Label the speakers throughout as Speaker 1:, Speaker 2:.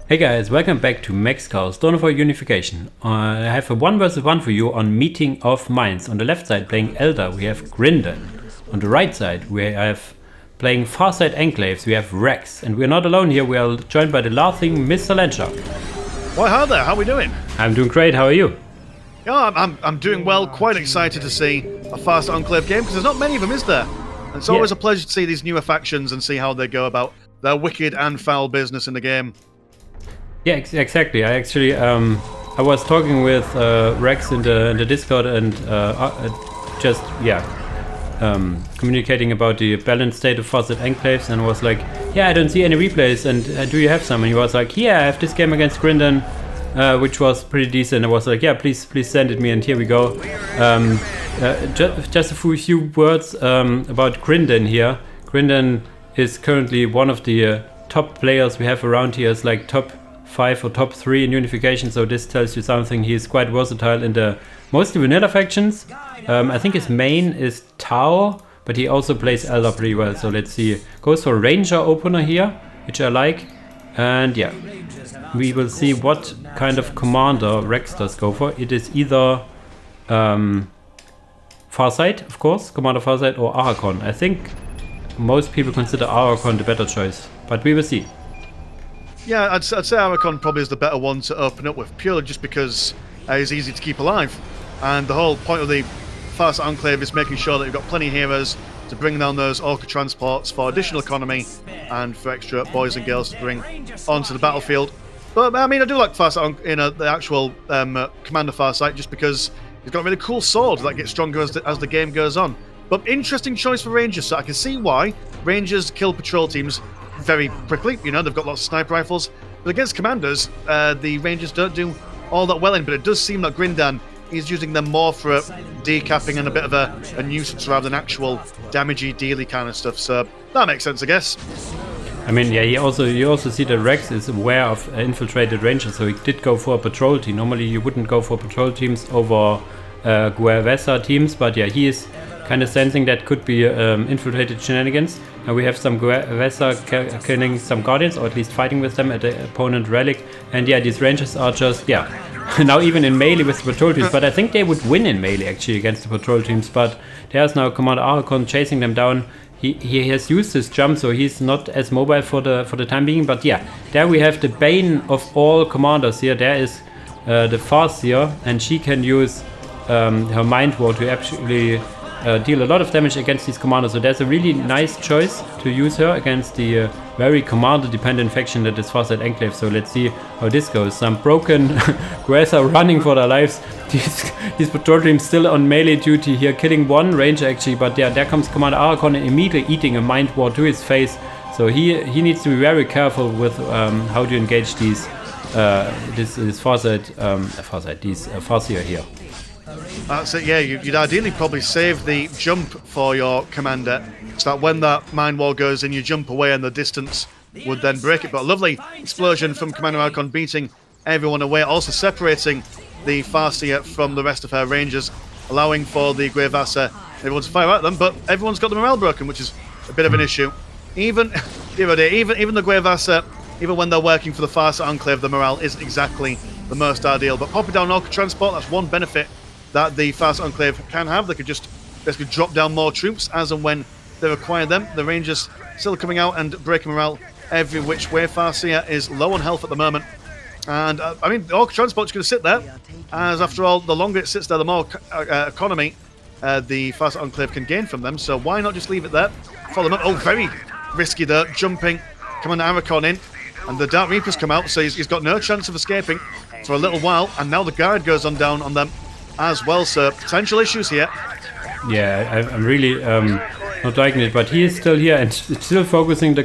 Speaker 1: Hey guys, welcome back to Max Soulstorm for Unification. I have a 1 vs 1 for you on Meeting of Minds. On the left side playing Eldar, we have Grindan. On the right side we have playing Farsight Enclaves, we have Vrax. And we're not alone here, we are joined by the laughing Mr Landshark.
Speaker 2: Well, hi there, how are we doing?
Speaker 1: I'm doing great, how are you?
Speaker 2: Yeah, I'm doing well, quite excited to see a Farsight Enclave game, because there's not many of them, is there? And it's always a pleasure to see these newer factions and see how they go about their wicked and foul business in the game.
Speaker 1: Yeah, exactly. I actually, I was talking with Rex in the Discord and communicating about the balanced state of Farsight Enclaves, and was like, yeah, I don't see any replays, and do you have some? And he was like, yeah, I have this game against Grindan, which was pretty decent. I was like, yeah, please send it me, and here we go. Just a few words about Grindan here. Grindan is currently one of the top players we have around here. It's like top 5 or top 3 in Unification, so this tells you something. He is quite versatile in the mostly vanilla factions. I think his main is Tau, but he also plays Eldar pretty well, so let's see. Goes for Ranger opener here, which I like. And yeah, we will see what kind of commander Rex does go for. It is either Farsight, of course, Commander Farsight, or Archon. I think most people consider Archon the better choice, but we will see.
Speaker 2: Yeah, I'd say Archon probably is the better one to open up with, purely just because he's easy to keep alive. And the whole point of the Farsight Enclave is making sure that you've got plenty of heroes to bring down those Orca transports for additional economy and for extra boys and girls to bring onto the battlefield. But I mean, I do like Farsight in the actual Commander Farsight, just because he's got a really cool sword that gets stronger as the game goes on. But interesting choice for Rangers, so I can see why Rangers kill patrol teams very quickly. You know, they've got lots of sniper rifles. But against commanders, the Rangers don't do all that well in. But it does seem that Grindan is using them more for decapping and a bit of a nuisance rather than actual damagey, dealy kind of stuff. So that makes sense, I guess.
Speaker 1: I mean, yeah, you also see that Rex is aware of infiltrated Rangers, so he did go for a patrol team. Normally you wouldn't go for patrol teams over Guervesa teams, but yeah, he is kind of sensing that could be infiltrated shenanigans. Now we have some Guervesa killing some Guardians, or at least fighting with them at the opponent relic. And yeah, these Rangers are just, yeah, now even in melee with the patrol teams, but I think they would win in melee actually against the patrol teams. But there's now Commander Archon chasing them down. He has used his jump, so he's not as mobile for the time being. But yeah, there we have the bane of all commanders here. There is the Farseer, and she can use her Mind War to actually deal a lot of damage against these commanders. So there's a really nice choice to use her against the very commander-dependent faction that is Farsight Enclave. So let's see how this goes. Some broken Guerres are running for their lives. These patrol teams still on melee duty here, killing one ranger actually. But yeah, there comes Commander Archon immediately eating a Mind War to his face. So he needs to be very careful with how to engage these Farsight Farseer here.
Speaker 2: That's it, yeah. You'd ideally probably save the jump for your commander, so that when that Mind Wall goes in, you jump away and the distance would then break it. But a lovely explosion from Commander Archon, beating everyone away, also separating the Farseer from the rest of her rangers, allowing for the Guervesa everyone to fire at them, but everyone's got the morale broken, which is a bit of an issue. Even the Guervesa, even when they're working for the Farsight Enclave, the morale isn't exactly the most ideal. But popping down Orca transport, that's one benefit that the Farsight Enclave can have. They could just basically drop down more troops as and when they require them. The Rangers still coming out and breaking morale every which way. Farseer is low on health at the moment. And, I mean, the Orca transport's going to sit there, as after all, the longer it sits there, the more economy the Farsight Enclave can gain from them. So why not just leave it there? Follow them up. Oh, very risky there, jumping Commander Archon in. And the Dark Reapers come out, so he's got no chance of escaping for a little while. And now the guard goes on down on them as well, so potential issues here.
Speaker 1: Yeah, I'm really not liking it, but he is still here and still focusing the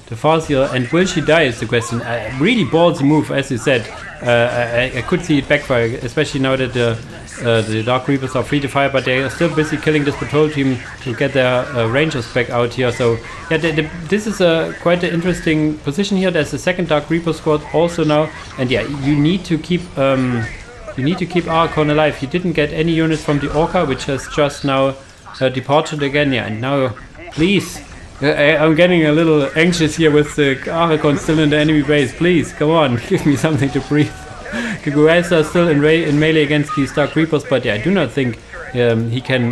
Speaker 1: Farseer. And will she die is the question. Really ballsy move, as you said. I could see it backfire, especially now that the Dark Reapers are free to fire, but they are still busy killing this patrol team to get their Rangers back out here. So yeah, this is quite an interesting position here. There's a second Dark Reaper squad also now, and yeah, you need to keep Archon alive. He didn't get any units from the Orca, which has just now departed again. Yeah, and now please I'm getting a little anxious here with the Archon still in the enemy base. Please, come on, give me something to breathe. The Guesa are still in melee against these Dark Reapers, but yeah, I do not think he can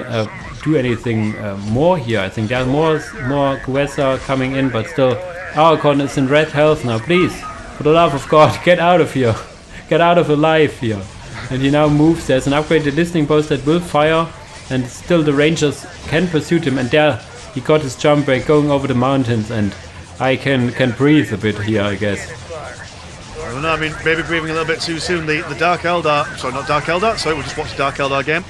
Speaker 1: do anything more here. I think there are more Guesa coming in, but still Archon is in red health now. Please, for the love of God, get out of here. Get out of alive here. And he now moves. There's an upgraded listening post that will fire, and still the Rangers can pursue him, and there he got his jump break going over the mountains, and I can breathe a bit here, I guess.
Speaker 2: I don't know, I mean, maybe breathing a little bit too soon. The Dark Eldar, sorry, not Dark Eldar, sorry, we'll just watch the Dark Eldar game.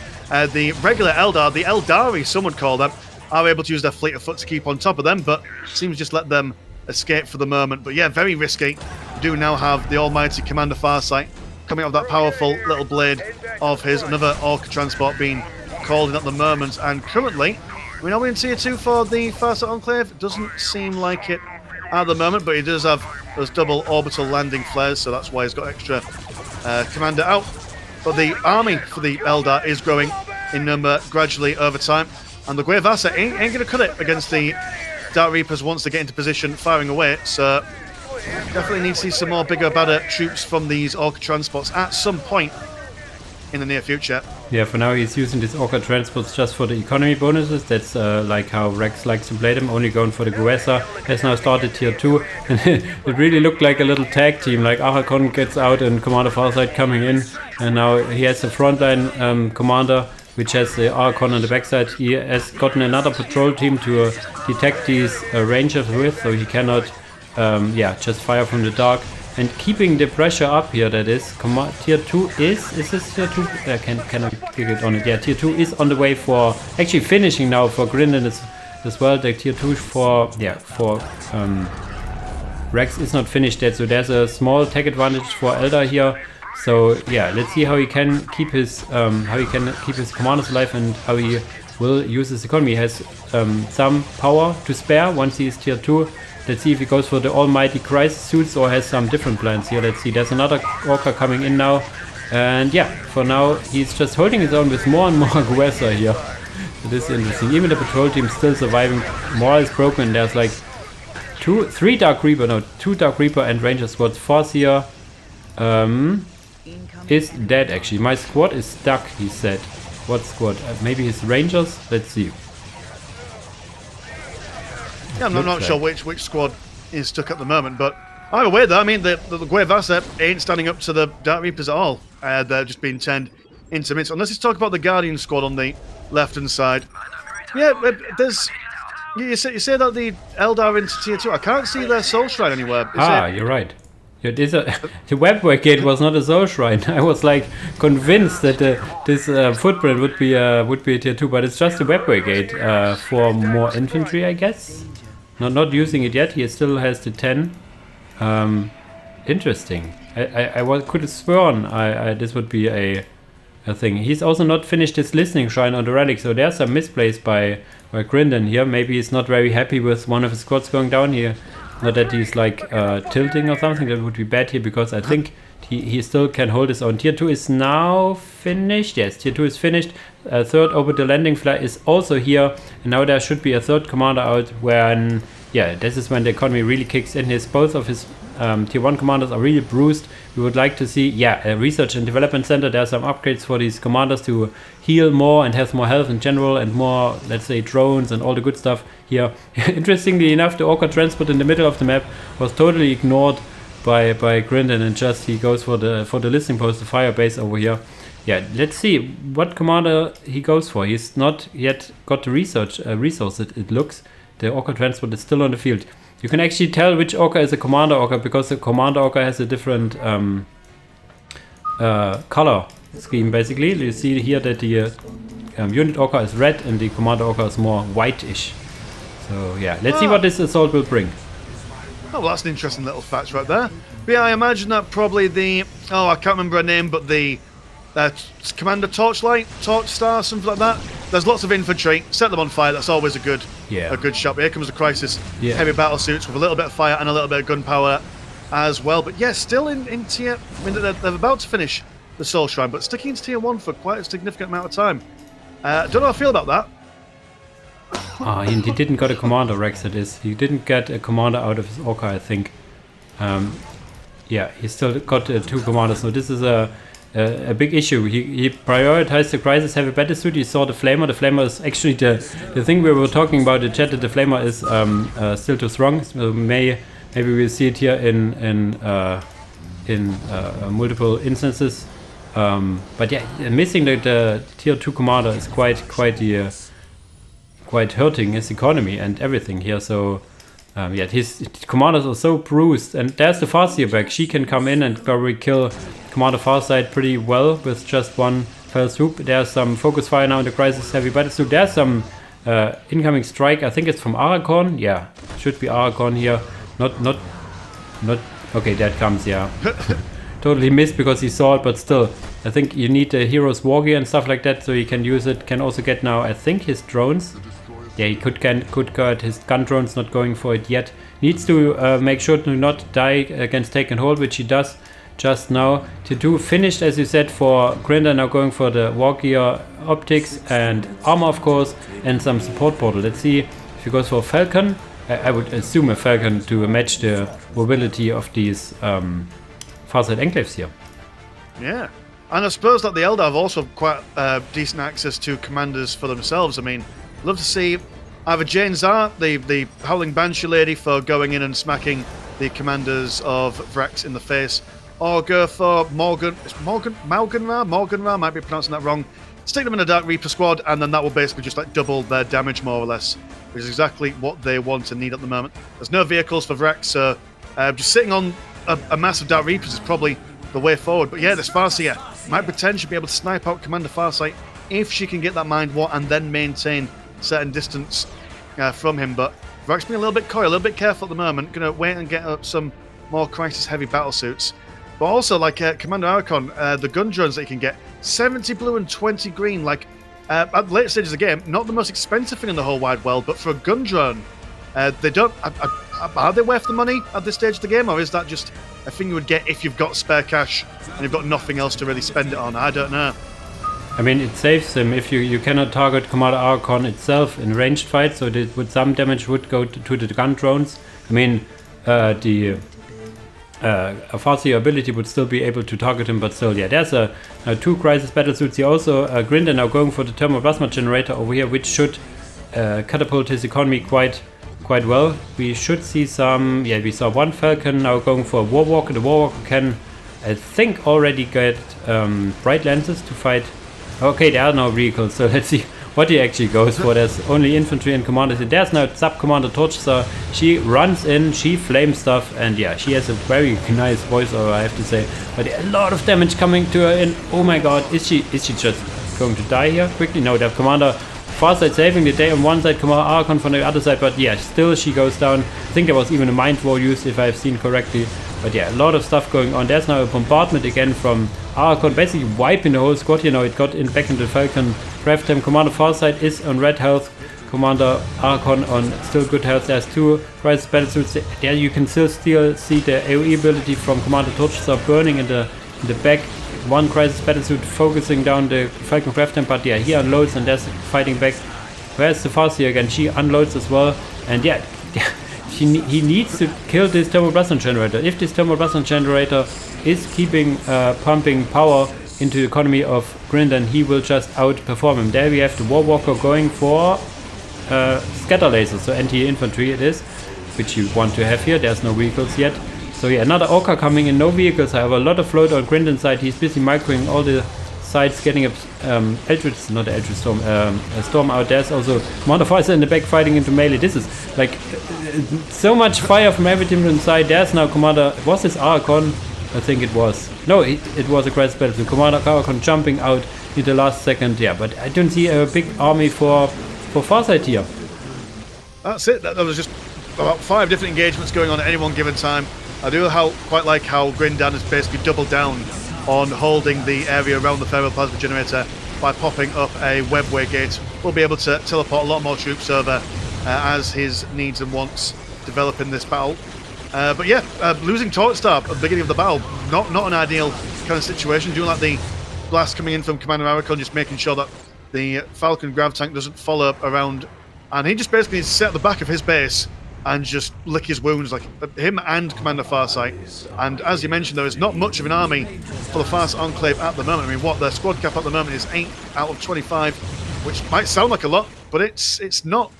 Speaker 2: The regular Eldar, the Eldari, some would call them, are able to use their fleet of foot to keep on top of them, but seems just let them escape for the moment. But yeah, very risky. We do now have the almighty Commander Farsight coming out of that powerful little blade of his, another Orc transport being called in at the moment, and currently, we know we're in tier 2 for the Farsight Enclave. Doesn't seem like it at the moment, but he does have those double orbital landing flares, so that's why he's got extra commander out. But the army for the Eldar is growing in number gradually over time, and the Guevasa ain't going to cut it against the Dark Reapers once they get into position firing away, so definitely need to see some more bigger, badder troops from these Orca transports at some point in the near future.
Speaker 1: Yeah, for now he's using these Orca transports just for the economy bonuses. That's like how Vrax likes to play them, only going for the Guesa. Has now started tier 2. It really looked like a little tag team, like Archon gets out and Commander Farsight coming in. And now he has the frontline commander, which has the Archon on the backside. He has gotten another patrol team to detect these Rangers with, so he cannot just fire from the dark. And keeping the pressure up here, that is, tier 2 is this tier 2? Can I click it on it? Yeah, tier 2 is on the way for, actually finishing now for Grindan as well. The tier 2 for Rex is not finished yet, so there's a small tech advantage for Eldar here. So yeah, let's see how he can keep his commanders alive and how he will use his economy. He has some power to spare once he is tier 2. Let's see if he goes for the almighty crisis suits or has some different plans here. Let's see, there's another Orca coming in now. And yeah, for now he's just holding his own with more and more Guesa here. It is interesting. Even the patrol team still surviving. Morale is broken. There's like two Dark Reaper and Ranger squads. Force here is dead actually. My squad is stuck, he said. What squad? Maybe his Rangers? Let's see.
Speaker 2: Yeah, I'm not sure which squad is stuck at the moment, but either way though, I mean, the Guevasa ain't standing up to the Dark Reapers at all. They're just being turned into mince. Unless it's talk about the Guardian squad on the left-hand side. Yeah, there's... You say that the Eldar into tier 2. I can't see their Soul Shrine anywhere.
Speaker 1: You're right. The web gate was not a Soul Shrine. I was like convinced that this footprint would be a tier 2, but it's just a web gate for more infantry, I guess. Not using it yet. He still has the 10. Interesting. I could have sworn this would be a thing. He's also not finished his listening shrine on the relic, so there's some misplays by Grindan here. Maybe he's not very happy with one of his squads going down here. Not that he's like tilting or something. That would be bad here, because I think he still can hold his own. Tier 2 is now finished. Yes, tier 2 is finished. Third orbital landing flare is also here, and now there should be a third commander out when, this is when the economy really kicks in. Both of his tier 1 commanders are really bruised. We would like to see, a research and development center. There are some upgrades for these commanders to heal more and have more health in general, and more, let's say, drones and all the good stuff here. Interestingly enough, the Orca transport in the middle of the map was totally ignored by Grindan, and just he goes for the listening post, the fire base over here. Yeah, let's see what commander he goes for. He's not yet got the resource. It looks. The Orca transport is still on the field. You can actually tell which Orca is a commander Orca, because the commander Orca has a different color scheme. Basically, you see here that the unit Orca is red and the commander Orca is more whitish. So yeah, let's see what this assault will bring.
Speaker 2: Oh, well, that's an interesting little fact right there. But yeah, I imagine that probably the... Oh, I can't remember her name, but the Commander Torchlight, Torch Star, something like that. There's lots of infantry. Set them on fire. That's always a good shot. But here comes the Crisis. Heavy battle suits with a little bit of fire and a little bit of gunpowder as well. But yeah, still in tier... I mean, they're about to finish the Soul Shrine, but sticking to tier 1 for quite a significant amount of time. Don't know how I feel about that.
Speaker 1: Oh, he didn't got a commander, Rex, it is. He didn't get a commander out of his Orca, I think. Yeah, he still got 2 commanders, so this is a big issue. He prioritized the crisis heavy battlesuit. He saw the Flamer. The Flamer is actually the thing we were talking about in the chat, that the Flamer is still too strong. So maybe we'll see it here in multiple instances. But yeah, missing the tier 2 commander is quite hurting his economy and everything here. So yeah, his commanders are so bruised, and there's the Farsight back. She can come in and probably kill Commander Farsight pretty well with just one fell swoop. There's some focus fire now in the crisis heavy battlesuit. There's some incoming strike. I think it's from Arachon. Yeah, should be Arachon here. Not. Okay, that comes. Yeah. Totally missed because he saw it, but still, I think you need the hero's war gear and stuff like that, so he can use it. Can also get now, I think, his drones. Yeah, he could get his gun drones, not going for it yet. Needs to make sure to not die against take and hold, which he does just now. To finished, as you said, for Grindan, now going for the war gear, optics and armor, of course, and some support portal. Let's see if he goes for a Falcon. I would assume a Falcon to match the mobility of these Farsight Enclaves here. Yeah.
Speaker 2: And I suppose that the Eldar have also quite decent access to commanders for themselves. I mean, love to see either Jane Zar, the Howling Banshee lady, for going in and smacking the commanders of Vrax in the face, or go for Morganra, might be pronouncing that wrong. Stick them in a Dark Reaper squad, and then that will basically just like double their damage more or less, which is exactly what they want and need at the moment. There's no vehicles for Vrax, so just sitting on a massive Dark Reapers is probably the way forward. But yeah, this Farsight might potentially be able to snipe out Commander Farsight if she can get that Mind War and then maintain certain distance from him. But Vrax being a little bit coy, a little bit careful at the moment. Going to wait and get up some more crisis heavy battle suits. But also, like Commander Archon, the gun drones that you can get, 70 blue and 20 green. Like at late stages of the game, not the most expensive thing in the whole wide world, but for a gun drone, they don't. Are they worth the money at this stage of the game, or is that just a thing you would get if you've got spare cash and you've got nothing else to really spend it on? I don't know.
Speaker 1: I mean, it saves him if you cannot target Commander Archon itself in ranged fights, so that with some damage would go to the gun drones. I mean, the Farsight ability would still be able to target him, but still, yeah, there's 2 crisis battlesuits here. Also, Grindan now going for the thermoplasma generator over here, which should catapult his economy quite well. We should see some. Yeah, we saw 1 Falcon now going for a Warwalker. The Warwalker can, I think, already get bright lenses to fight. Okay, there are no vehicles, so let's see what he actually goes for. There's only infantry and commanders. There's now Sub Commander Torchstar. She runs in, she flames stuff, and yeah, she has a very nice voiceover, I have to say. But a lot of damage coming to her, and oh my god, is she just going to die here quickly? No, the Commander Farsight saving the day on one side, Commander Archon from the other side, but yeah, still she goes down. I think there was even a Mind War used, if I've seen correctly. But yeah, a lot of stuff going on. There's now a bombardment again from Archon, basically wiping the whole squad. You know, it got back into the Falcon craft time. Commander Farsight is on red health. Commander Archon on still good health. There's 2 crisis battlesuits. There you can still see the AoE ability from Commander Torchstar burning in the back. 1 crisis battlesuit focusing down the Falcon craft time, but yeah, he unloads and there's fighting back. Where's the Farsight again? She unloads as well, and yeah. He needs to kill this thermoplasma generator. If this thermoplasma generator is keeping pumping power into the economy of Grindan, he will just outperform him. There we have the Warwalker going for scatter lasers, so anti-infantry it is, which you want to have here. There's no vehicles yet. So yeah, another Orca coming in, no vehicles. I have a lot of float on Grindan's side. He's busy microing all the sides, getting a Storm out. There's also Commander Farsight in the back fighting into melee. This is like so much fire from every team inside. There's now Commander, was this Archon? I think it was. No, it was a crisis battle. So Commander Archon jumping out in the last second. Yeah, but I don't see a big army for Farsight here.
Speaker 2: That's it. That was just about 5 different engagements going on at any one given time. I do quite like how Grindan has basically doubled down on holding the area around the thermoplasma generator by popping up a webway gate. We'll be able to teleport a lot more troops over as his needs and wants develop in this battle. But yeah, losing Torchstar at the beginning of the battle, not an ideal kind of situation. Doing like the blast coming in from Commander Arachon, just making sure that the Falcon grav tank doesn't follow around and he just basically needs to sit at the back of his base and just lick his wounds, like him and Commander Farsight. And as you mentioned, there is not much of an army for the Farsight Enclave at the moment. I mean, what their squad cap at the moment is 8 out of 25, which might sound like a lot, but it's not.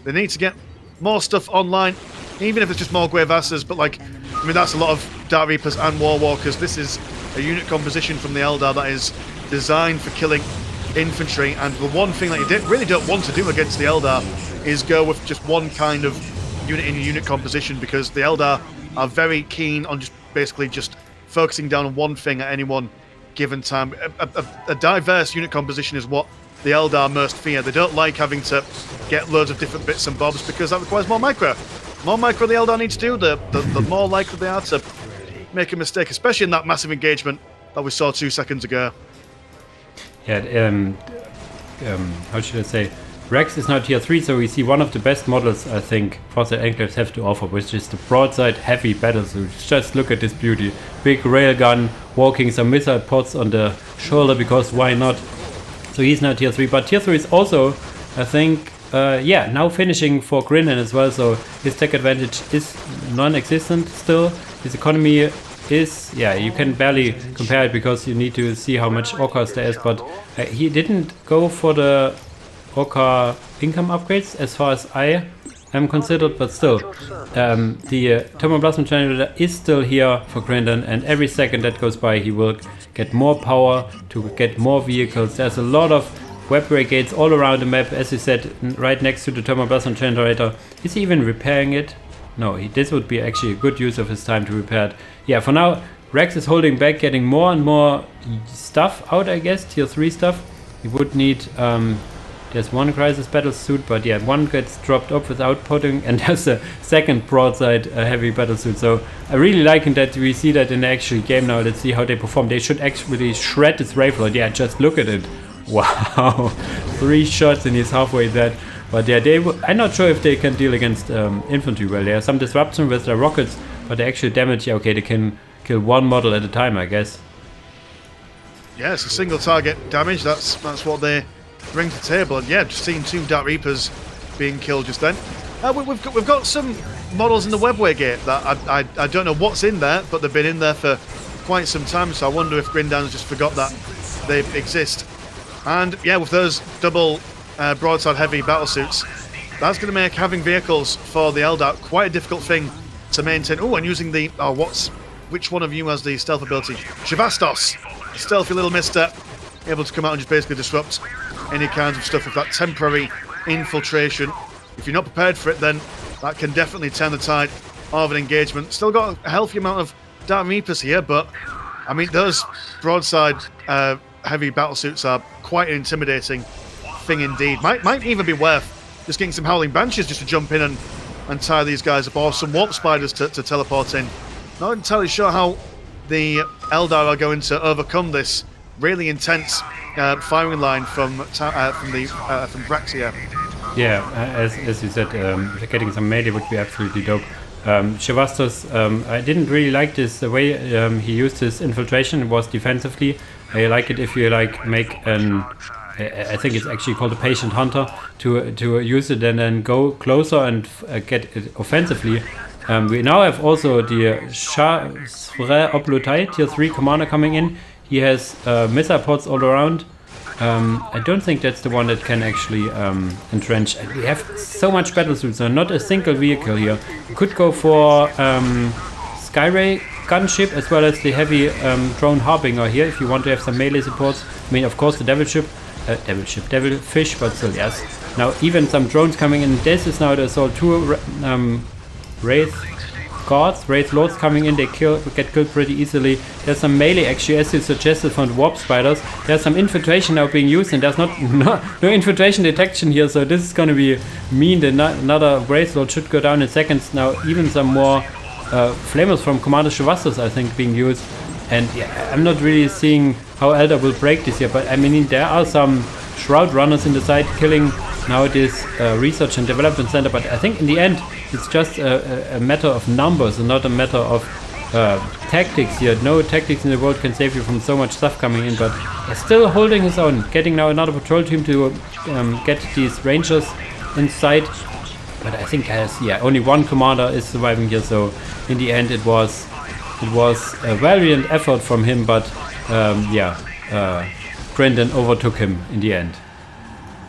Speaker 2: They need to get more stuff online, even if it's just more Guevasas. But like, I mean, that's a lot of Dark Reapers and War Walkers. This is a unit composition from the Eldar that is designed for killing infantry, and the one thing that you really don't want to do against the Eldar is go with just one kind of unit in your unit composition, because the Eldar are very keen on just basically just focusing down on one thing at any one given time. A diverse unit composition is what the Eldar most fear. They don't like having to get loads of different bits and bobs, because that requires more micro. More micro the Eldar need to do, the more likely they are to make a mistake, especially in that massive engagement that we saw 2 seconds ago.
Speaker 1: Yeah, how should I say? Vrax is now tier 3, so we see one of the best models I think Farsight Enclaves have to offer, which is the broadside heavy battlesuit. Just look at this beauty. Big railgun, walking some missile pods on the shoulder, because why not? So he's now tier 3, but tier 3 is also, I think, now finishing for Grindan as well, so his tech advantage is non-existent still. His economy is, you can barely compare it, because you need to see how much Orcas there is, but he didn't go for the Orca income upgrades as far as I am considered, but still, the Thermoplasma Generator is still here for Grindan, and every second that goes by he will get more power to get more vehicles. There's a lot of web brigades all around the map, as you said, right next to the Thermoplasma Generator. Is he even repairing it? No, this would be actually a good use of his time to repair it. Yeah, for now, Vrax is holding back, getting more and more stuff out, I guess, tier 3 stuff. He would need, there's one crisis battle suit, but yeah, one gets dropped off without putting, and there's a second broadside heavy battle suit. So I really like that we see that in the actual game now. Let's see how they perform. They should actually shred this rifle. Yeah, just look at it. Wow, 3 shots and he's halfway dead. But yeah, I'm not sure if they can deal against infantry well. There are some disruption with their rockets, but they actually damage. Yeah, okay, they can kill one model at a time, I guess.
Speaker 2: Yeah, it's a single target damage. That's what they bring to the table. And yeah, just seeing 2 Dark Reapers being killed just then. We've got some models in the webway gate that I don't know what's in there, but they've been in there for quite some time. So I wonder if Grindan's just forgot that they exist. And yeah, with those double broadside heavy battlesuits, that's going to make having vehicles for the Eldar quite a difficult thing to maintain. Oh, and using the which one of you has the stealth ability? Shivastos, stealthy little mister, able to come out and just basically disrupt any kinds of stuff with that temporary infiltration. If you're not prepared for it, then that can definitely turn the tide of an engagement. Still got a healthy amount of Dark Reapers here, but I mean, those broadside heavy battlesuits are quite an intimidating thing indeed. Might even be worth just getting some Howling Banshees just to jump in and tie these guys up, or some Warp Spiders to teleport in. Not entirely sure how the Eldar are going to overcome this really intense firing line from Vrax here.
Speaker 1: Yeah, as you said, getting some melee would be absolutely dope. Shivastos, I didn't really like this the way he used his infiltration. It was defensively. I like it if you make an, I think it's actually called a patient hunter, to use it and then go closer and get it offensively. We now have also the Shasvre Oplutai, tier 3 commander coming in. He has missile pods all around. I don't think that's the one that can actually entrench. We have so much battlesuits, so not a single vehicle here. You could go for Skyray gunship as well as the heavy drone Harbinger here if you want to have some melee supports. I mean, of course, the Devilfish, but still, yes. Now, even some drones coming in. This is now the Assault 2 Wraith Guards, Wraith Lords coming in. They get killed pretty easily. There's some melee actually, as you suggested, from the Warp Spiders. There's some infiltration now being used, and there's no infiltration detection here, so this is going to be mean. Another Wraith Lord should go down in seconds. Now, even some more flamers from Commander Shivastos, I think, being used. And yeah, I'm not really seeing how Eldar will break this here, but I mean, there are some Shroud Runners in the side killing now this research and development center, but I think in the end it's just a matter of numbers and not a matter of tactics here. No tactics in the world can save you from so much stuff coming in, but he's still holding his own, getting now another patrol team to get these Rangers in sight. But I think only one commander is surviving here. So in the end, it was a valiant effort from him. But Grindan overtook him in the end.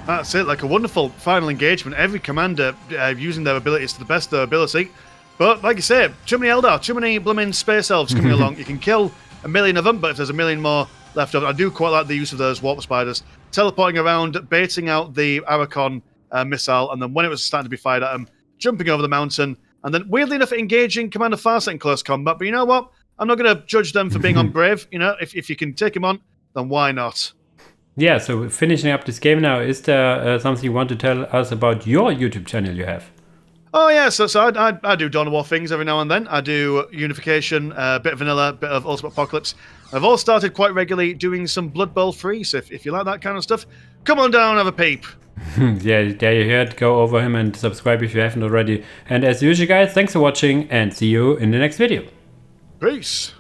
Speaker 2: That's it, like a wonderful final engagement. Every commander using their abilities to the best of their ability. But like you say, too many Eldar, too many blooming space elves coming along. You can kill a million of them, but if there's a million more left over, I do quite like the use of those warp spiders. Teleporting around, baiting out the Arachon missile, and then when it was starting to be fired at him, jumping over the mountain, and then weirdly enough engaging Commander Farsight in close combat. But you know what? I'm not going to judge them for being unbrave. You know, if you can take him on, then why not?
Speaker 1: Yeah, so finishing up this game now, is there something you want to tell us about your YouTube channel you have?
Speaker 2: Oh yeah, so I do Dawn of War things every now and then. I do Unification, a bit of Vanilla, bit of Ultimate Apocalypse. I've all started quite regularly doing some Blood Bowl free, so if you like that kind of stuff, come on down and have a peep.
Speaker 1: Yeah, there you heard. Go over him and subscribe if you haven't already. And as usual guys, thanks for watching and see you in the next video.
Speaker 2: Peace.